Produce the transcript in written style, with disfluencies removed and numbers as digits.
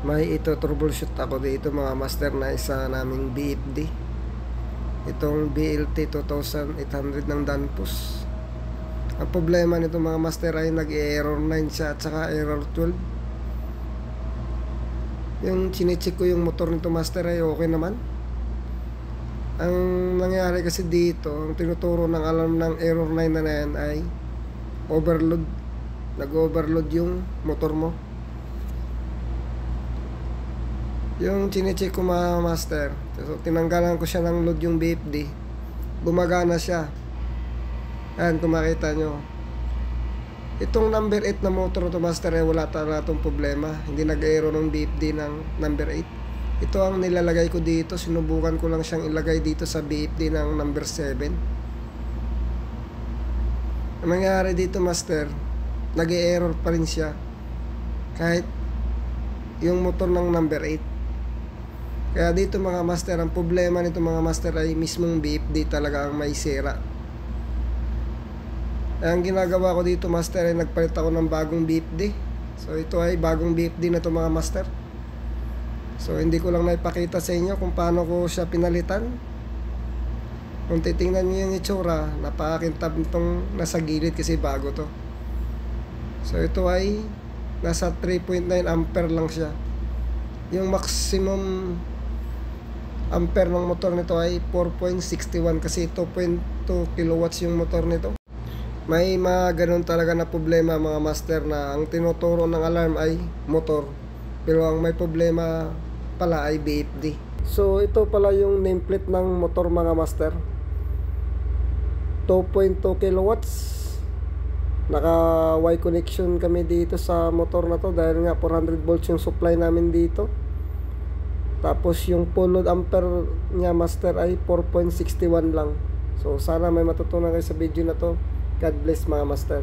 May ito troubleshoot ako dito mga master na isa naming BFD. Itong BLT 2800 ng Danfoss. Ang problema nito mga master ay nag-error 9 siya at saka error 12. Yung chinecheck ko yung motor nito master ay okay naman. Ang nangyari kasi dito, ang tinuturo ng alarm ng error 9 na yan ay overload. Nag-overload yung motor mo. Yung chinecheck ko mga master, so tinanggalan ko siya ng load yung BFD, gumagana siya. Ayan, kung makita nyo, itong number 8 na motor to master ay wala talaga itong problema, hindi nag-error ng BFD ng number 8. Ito ang nilalagay ko dito, sinubukan ko lang siyang ilagay dito sa BFD ng number 7. Ang nangyari dito master, nag-error pa rin siya kahit yung motor ng number 8. Kaya dito mga master, ang problema nito mga master ay mismong BFD talaga ang may sira. Kaya ang ginagawa ko dito master ay nagpalit ako ng bagong BFD. So ito ay bagong BFD na to mga master. So hindi ko lang naipakita sa inyo kung paano ko siya pinalitan. Kung titingnan nyo yung itsura, napakakintab nitong nasa gilid kasi bago to. So ito ay nasa 3.9 ampere lang siya. Yung maximum ampere ng motor nito ay 4.61 kasi 2.2 kilowatts yung motor nito. May mga ganun talaga na problema mga master na ang tinuturo ng alarm ay motor, pero ang may problema pala ay BFD. So ito pala yung nameplate ng motor mga master, 2.2 kilowatts. Naka Y connection kami dito sa motor na to dahil nga 400 volts yung supply namin dito. Tapos yung full load ampere niya master ay 4.61 lang. So sana may matutunan kayo sa video na to. God bless mga master.